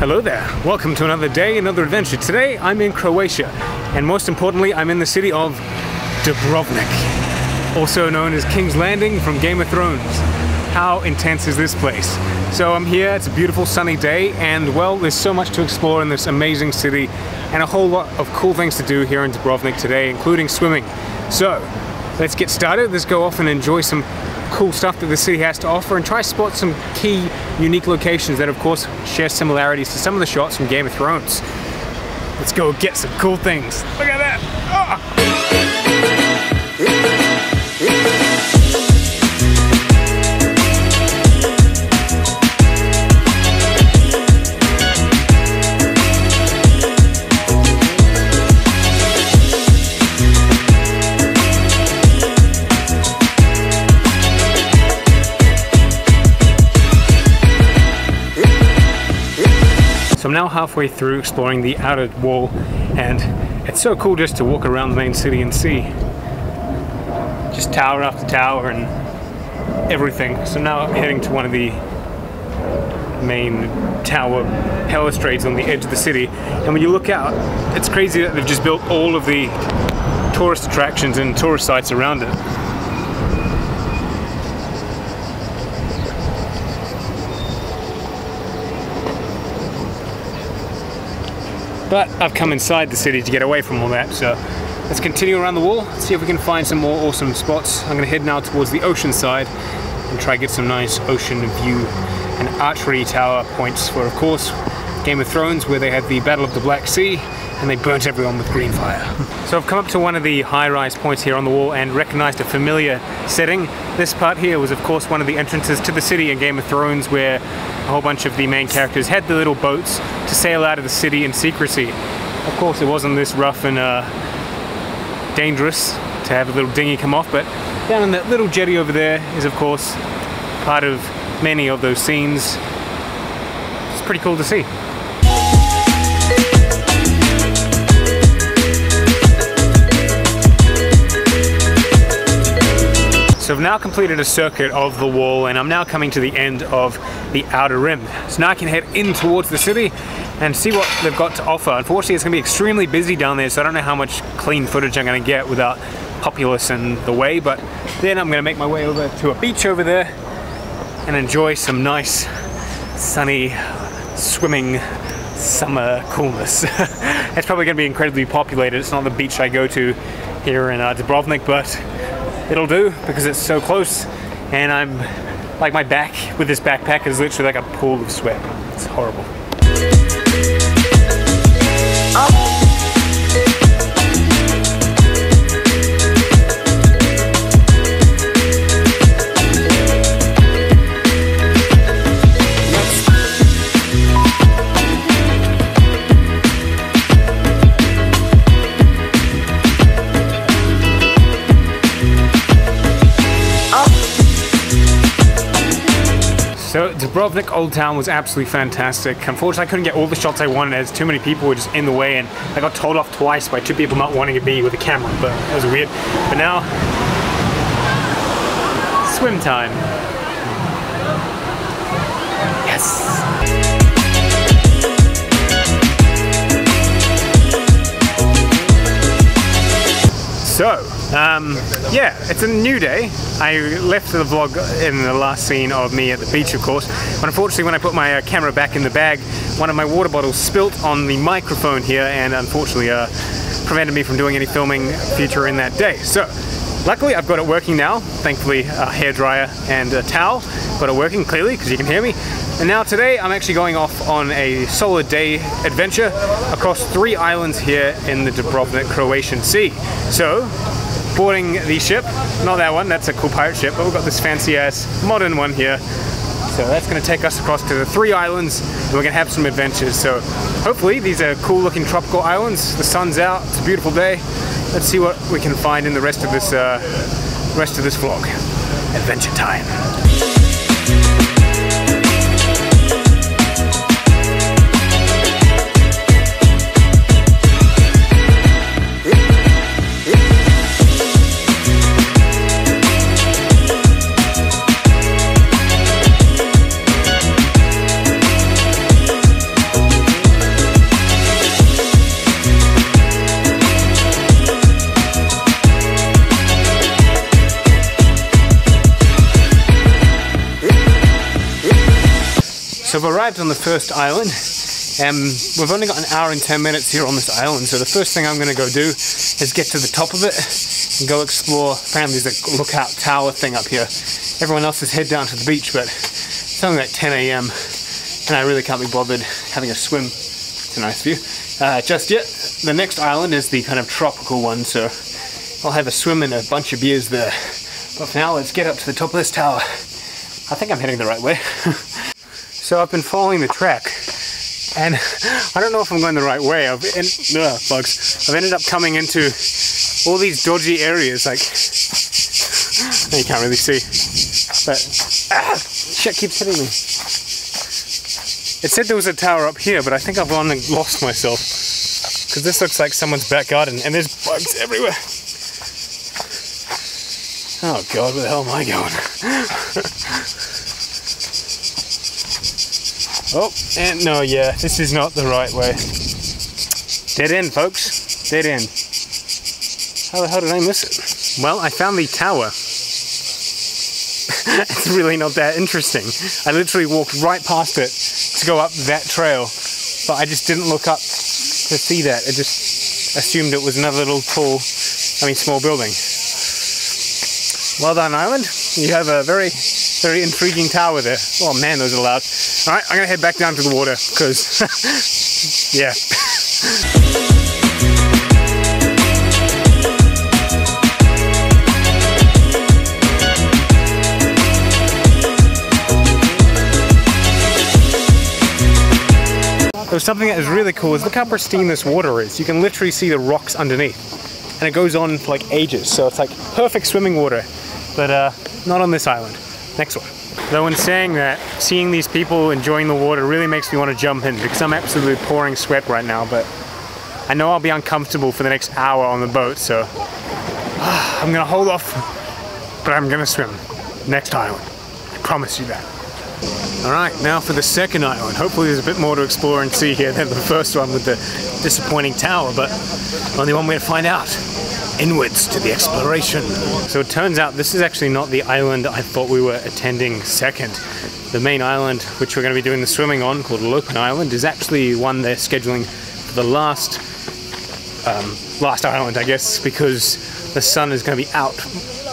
Hello there, welcome to another day, another adventure. Today I'm in Croatia, and most importantly I'm in the city of Dubrovnik, also known as King's Landing from Game of Thrones. How intense is this place? So I'm here, it's a beautiful sunny day, and well, there's so much to explore in this amazing city and a whole lot of cool things to do here in Dubrovnik today, including swimming. So let's get started, let's go off and enjoy some cool stuff that the city has to offer and try to spot some key unique locations that of course share similarities to some of the shots from Game of Thrones. Let's go get some cool things. Look at that! So I'm now halfway through exploring the outer wall, and it's so cool just to walk around the main city and see just tower after tower and everything. So now I'm heading to one of the main tower balustrades on the edge of the city, and when you look out, it's crazy that they've just built all of the tourist attractions and tourist sites around it. But I've come inside the city to get away from all that, so let's continue around the wall, see if we can find some more awesome spots. I'm going to head now towards the ocean side and try to get some nice ocean view and archery tower points for, of course, Game of Thrones, where they had the Battle of the Black Sea and they burnt everyone with green fire. So I've come up to one of the high-rise points here on the wall and recognized a familiar setting. This part here was of course one of the entrances to the city in Game of Thrones, where a whole bunch of the main characters had the little boats to sail out of the city in secrecy. Of course it wasn't this rough and dangerous to have a little dinghy come off, but down in that little jetty over there is of course part of many of those scenes. It's pretty cool to see. So I've now completed a circuit of the wall and I'm now coming to the end of the outer rim. So now I can head in towards the city and see what they've got to offer. Unfortunately it's going to be extremely busy down there, so I don't know how much clean footage I'm going to get without populace in the way, but then I'm going to make my way over to a beach over there and enjoy some nice sunny swimming summer coolness. It's probably going to be incredibly populated. It's not the beach I go to here in Dubrovnik, but it'll do because it's so close, and I'm like, my back with this backpack is literally like a pool of sweat. It's horrible. So Dubrovnik Old Town was absolutely fantastic. Unfortunately I couldn't get all the shots I wanted as too many people were just in the way, and I got told off twice by two people not wanting to be with a camera, but that was weird. But now, swim time. Yes! So, yeah, it's a new day. I left the vlog in the last scene of me at the beach, of course, but unfortunately when I put my camera back in the bag, one of my water bottles spilt on the microphone here and unfortunately prevented me from doing any filming future in that day. So, luckily I've got it working now. Thankfully a hairdryer and a towel got it working clearly because you can hear me. And now today I'm actually going off on a solid day adventure across 3 islands here in the Dubrovnik Croatian Sea. So, boarding the ship, not that one, that's a cool pirate ship, but we've got this fancy ass modern one here. So that's going to take us across to the 3 islands and we're going to have some adventures. So hopefully these are cool looking tropical islands, the sun's out, it's a beautiful day. Let's see what we can find in the rest of this vlog. Adventure time. So I've arrived on the first island. We've only got an hour and 10 minutes here on this island, so the first thing I'm going to go do is get to the top of it and go explore. Apparently there's a lookout tower thing up here. Everyone else is head down to the beach, but it's only like 10 AM and I really can't be bothered having a swim. It's a nice view. Just yet. The next island is the kind of tropical one, so I'll have a swim and a bunch of beers there. But for now, let's get up to the top of this tower. I think I'm heading the right way. So I've been following the track, and I don't know if I'm going the right way. Bugs. I've ended up coming into all these dodgy areas, like, you can't really see, but shit keeps hitting me. It said there was a tower up here, but I think I've gone and lost myself, because this looks like someone's back garden, and there's bugs everywhere. Oh god, where the hell am I going? Oh, and no, yeah, this is not the right way. Dead end, folks. Dead end. How the hell did I miss it? Well, I found the tower. It's really not that interesting. I literally walked right past it to go up that trail, but I just didn't look up to see that. I just assumed it was another little small building. Well done, island. You have a very, very intriguing tower there. Oh man, those are loud. Alright, I'm gonna head back down to the water, because, yeah. So something that is really cool is look how pristine this water is. You can literally see the rocks underneath. And it goes on for like ages, so it's like perfect swimming water. But not on this island. Next one. Though in saying that, seeing these people enjoying the water really makes me want to jump in, because I'm absolutely pouring sweat right now, but I know I'll be uncomfortable for the next hour on the boat, so I'm gonna hold off, but I'm gonna swim. Next island. I promise you that. Alright, now for the second island. Hopefully there's a bit more to explore and see here than the first one with the disappointing tower, but only one way to find out. Inwards to the exploration. So it turns out this is actually not the island I thought we were attending second. The main island, which we're going to be doing the swimming on, called Lopan Island, is actually one they're scheduling for the last island, I guess, because the sun is going to be out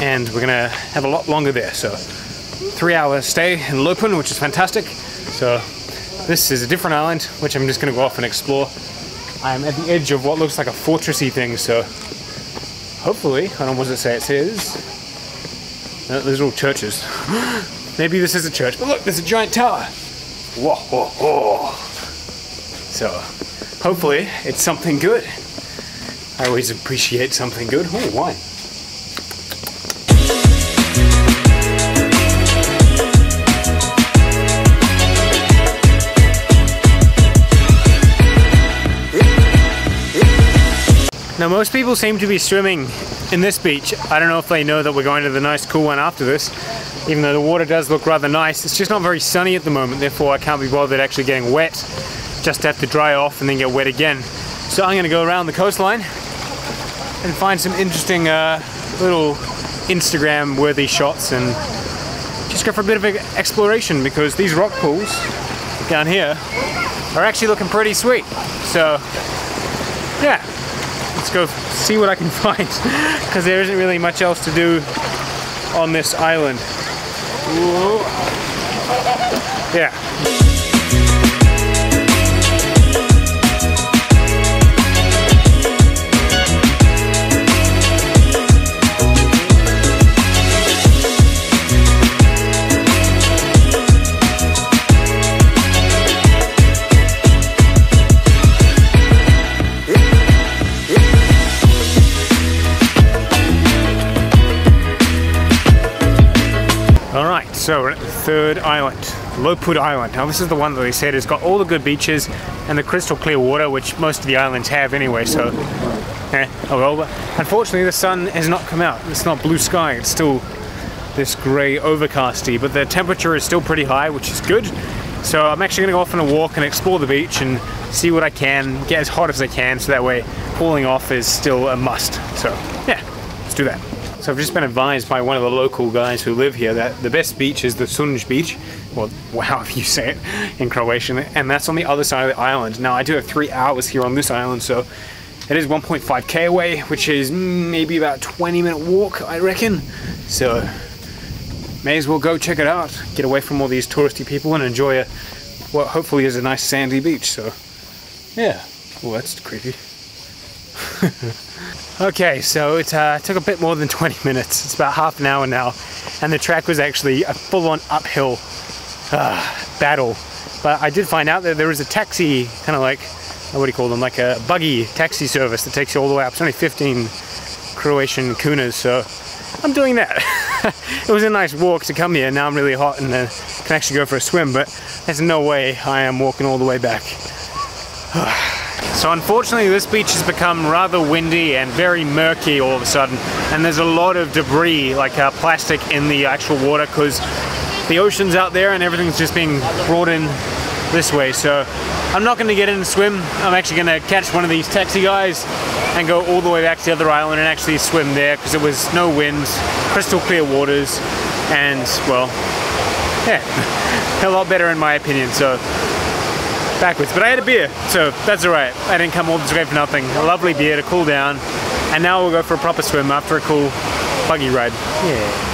and we're going to have a lot longer there. So 3-hour stay in Lopan, which is fantastic. So this is a different island, which I'm just going to go off and explore. I'm at the edge of what looks like a fortressy thing, so hopefully, I don't know what to say it says. No, there's all churches. Maybe this is a church, but look, there's a giant tower. Whoa, whoa, whoa. So, hopefully, it's something good. I always appreciate something good. Oh, wine. Now most people seem to be swimming in this beach. I don't know if they know that we're going to the nice cool one after this, even though the water does look rather nice. It's just not very sunny at the moment, therefore I can't be bothered actually getting wet. Just have to dry off and then get wet again. So I'm going to go around the coastline and find some interesting little Instagram worthy shots and just go for a bit of exploration, because these rock pools down here are actually looking pretty sweet. So yeah. Let's go see what I can find, because there isn't really much else to do on this island. Whoa. Yeah. So we're at the third island, Lopan Island. Now this is the one that they said has got all the good beaches and the crystal clear water, which most of the islands have anyway, so oh well. But unfortunately the sun has not come out. It's not blue sky, it's still this grey overcasty, but the temperature is still pretty high, which is good. So I'm actually going to go off on a walk and explore the beach and see what I can, get as hot as I can, so that way cooling off is still a must. So yeah, let's do that. So I've just been advised by one of the local guys who live here that the best beach is the Sunj beach, or however you say it in Croatian, and that's on the other side of the island. Now I do have 3 hours here on this island, so it is 1.5k away, which is maybe about a 20-minute walk, I reckon. So may as well go check it out, get away from all these touristy people and enjoy what hopefully is a nice sandy beach. So yeah, well, that's creepy. Okay, so it took a bit more than 20 minutes. It's about half an hour now, and the track was actually a full-on uphill battle. But I did find out that there is a taxi, kind of like, what do you call them, like a buggy taxi service that takes you all the way up. It's only 15 Croatian kunas, so I'm doing that. It was a nice walk to come here. Now I'm really hot and can actually go for a swim, but there's no way I am walking all the way back. So unfortunately this beach has become rather windy and very murky all of a sudden, and there's a lot of debris, like plastic, in the actual water because the ocean's out there and everything's just being brought in this way. So I'm not going to get in and swim. I'm actually going to catch one of these taxi guys and go all the way back to the other island and actually swim there, because it was no winds, crystal clear waters, and well, yeah, a lot better in my opinion. So backwards, but I had a beer, so that's alright. I didn't come all this way for nothing. A lovely beer to cool down, and now we'll go for a proper swim after a cool buggy ride. Yeah.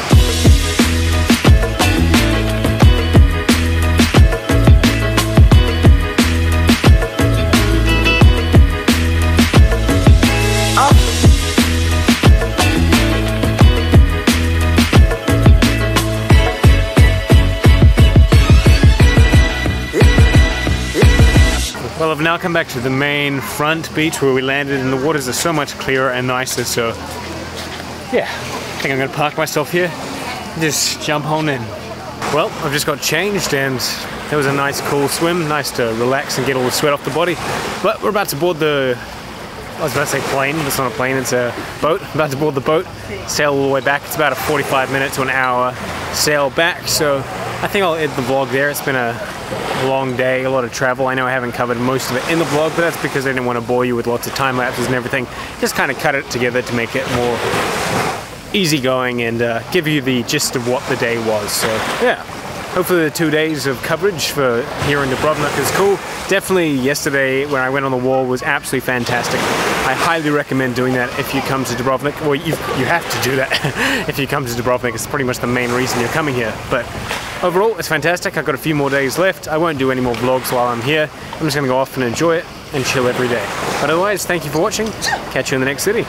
Well, I've now come back to the main front beach where we landed, and the waters are so much clearer and nicer, so yeah, I think I'm going to park myself here and just jump on in. Well, I've just got changed and it was a nice cool swim, nice to relax and get all the sweat off the body, but we're about to board the, I was about to say plane, but it's not a plane, it's a boat. I'm about to board the boat, sail all the way back. It's about a 45-minute to an hour sail back, so I think I'll end the vlog there. It's been a long day, a lot of travel. I know I haven't covered most of it in the vlog, but that's because I didn't want to bore you with lots of time lapses and everything. Just kind of cut it together to make it more easygoing and give you the gist of what the day was. So yeah, hopefully the 2 days of coverage for here in Dubrovnik is cool. Definitely yesterday when I went on the wall was absolutely fantastic. I highly recommend doing that if you come to Dubrovnik. Well, you have to do that if you come to Dubrovnik. It's pretty much the main reason you're coming here. But overall, it's fantastic. I've got a few more days left. I won't do any more vlogs while I'm here. I'm just going to go off and enjoy it and chill every day. But otherwise, thank you for watching. Catch you in the next city.